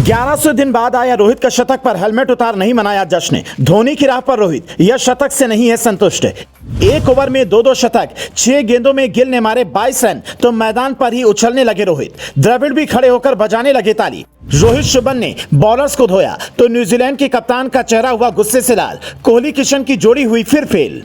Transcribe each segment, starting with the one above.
1100 दिन बाद आया रोहित का शतक पर हेलमेट उतार नहीं मनाया जश्न। धोनी की राह पर रोहित यह शतक से नहीं है संतुष्ट। एक ओवर में दो शतक, 6 गेंदों में गिल ने मारे 22 रन तो मैदान पर ही उछलने लगे रोहित। द्रविड़ भी खड़े होकर बजाने लगे ताली। रोहित शुभन ने बॉलर्स को धोया तो न्यूजीलैंड के कप्तान का चेहरा हुआ गुस्से से लाल। कोहली किशन की जोड़ी हुई फिर फेल।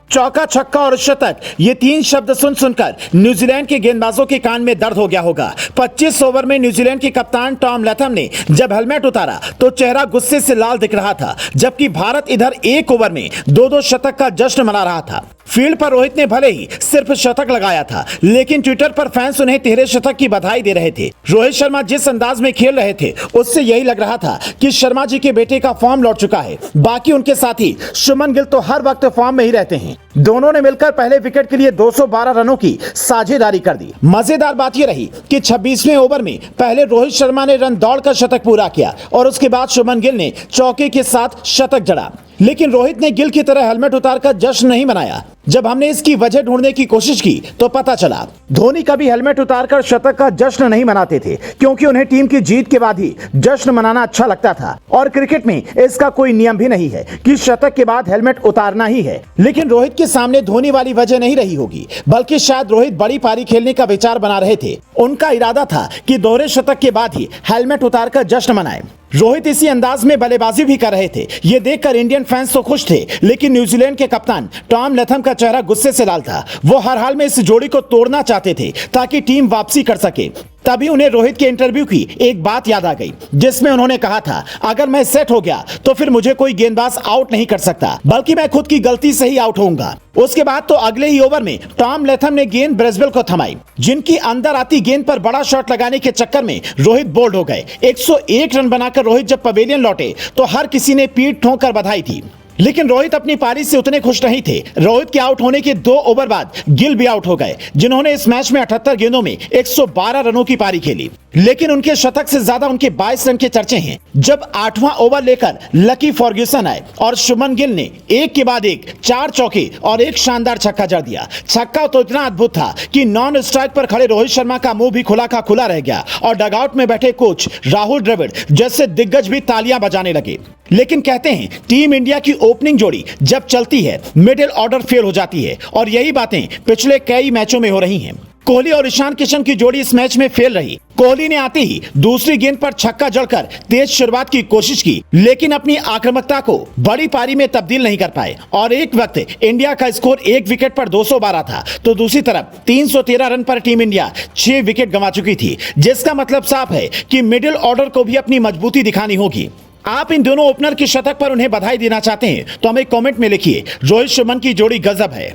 चौका, छक्का और शतक, ये 3 शब्द सुनकर न्यूजीलैंड के गेंदबाजों के कान में दर्द हो गया होगा। 25 ओवर में न्यूजीलैंड के कप्तान टॉम लैथम ने जब हेलमेट उतारा तो चेहरा गुस्से से लाल दिख रहा था, जबकि भारत इधर एक ओवर में 2 शतक का जश्न मना रहा था। फील्ड पर रोहित ने भले ही सिर्फ शतक लगाया था, लेकिन ट्विटर पर फैंस उन्हें 13 शतक की बधाई दे रहे थे। रोहित शर्मा जिस अंदाज में खेल रहे थे उससे यही लग रहा था कि शर्मा जी के बेटे का फॉर्म लौट चुका है। बाकी उनके साथी शुभमन गिल तो हर वक्त फॉर्म में ही रहते हैं। दोनों ने मिलकर पहले विकेट के लिए 212 रनों की साझेदारी कर दी। मजेदार बात यह रही कि 26वें ओवर में पहले रोहित शर्मा ने रन दौड़कर शतक पूरा किया और उसके बाद शुभमन गिल ने चौके के साथ शतक जड़ा, लेकिन रोहित ने गिल की तरह हेलमेट उतारकर जश्न नहीं मनाया। जब हमने इसकी वजह ढूंढने की कोशिश की तो पता चला धोनी कभी हेलमेट उतारकर शतक का जश्न नहीं मनाते थे, क्योंकि उन्हें टीम की जीत के बाद ही जश्न मनाना अच्छा लगता था। और क्रिकेट में इसका कोई नियम भी नहीं है कि शतक के बाद हेलमेट उतारना ही है। लेकिन रोहित के सामने धोनी वाली वजह नहीं रही होगी, बल्कि शायद रोहित बड़ी पारी खेलने का विचार बना रहे थे। उनका इरादा था कि दोहरे शतक के बाद ही हेलमेट उतारकर जश्न मनाएं। रोहित इसी अंदाज में बल्लेबाजी भी कर रहे थे। ये देखकर इंडियन फैंस तो खुश थे, लेकिन न्यूजीलैंड के कप्तान टॉम लैथम का चेहरा गुस्से से लाल था। वो हर हाल में इस जोड़ी को तोड़ना चाहते थे ताकि टीम वापसी कर सके। तभी उन्हें रोहित के इंटरव्यू की एक बात याद आ गई, जिसमें उन्होंने कहा था, अगर मैं सेट हो गया तो फिर मुझे कोई गेंदबाज आउट नहीं कर सकता, बल्कि मैं खुद की गलती से ही आउट होऊंगा। उसके बाद तो अगले ही ओवर में टॉम लैथम ने गेंद ब्रेसवेल को थमाई, जिनकी अंदर आती गेंद पर बड़ा शॉट लगाने के चक्कर में रोहित बोल्ड हो गए। 101 रन बनाकर रोहित जब पवेलियन लौटे तो हर किसी ने पीठ ठोंकर बधाई थी। लेकिन रोहित अपनी पारी से उतने खुश नहीं थे। रोहित के आउट होने के 2 ओवर बाद गिल भी आउट हो गए, जिन्होंने इस मैच में 78 गेंदों में 112 रनों की पारी खेली। लेकिन उनके शतक से ज्यादा उनके 22 रन के चर्चे हैं। जब 8वां ओवर लेकर लकी फर्ग्यूसन आए और शुभमन गिल ने एक के बाद एक 4 चौके और एक शानदार छक्का जड़ दिया। छक्का तो इतना अद्भुत था कि नॉन स्ट्राइक पर खड़े रोहित शर्मा का मुंह भी खुला का खुला रह गया और डगआउट में बैठे कोच राहुल द्रविड़ जैसे दिग्गज भी तालियां बजाने लगे। लेकिन कहते हैं टीम इंडिया की ओपनिंग जोड़ी जब चलती है मिडिल ऑर्डर फेल हो जाती है, और यही बातें पिछले कई मैचों में हो रही हैं। कोहली और ईशान किशन की जोड़ी इस मैच में फेल रही। कोहली ने आते ही दूसरी गेंद पर छक्का जड़कर तेज शुरुआत की कोशिश की, लेकिन अपनी आक्रामकता को बड़ी पारी में तब्दील नहीं कर पाए और एक वक्त इंडिया का स्कोर 1 विकेट पर 212 था, तो दूसरी तरफ 313 रन पर टीम इंडिया 6 विकेट गंवा चुकी थी, जिसका मतलब साफ है कि मिडिल ऑर्डर को भी अपनी मजबूती दिखानी होगी। आप इन दोनों ओपनर के शतक पर उन्हें बधाई देना चाहते हैं तो हमें कमेंट में लिखिए। रोहित शुभमन की जोड़ी गजब है।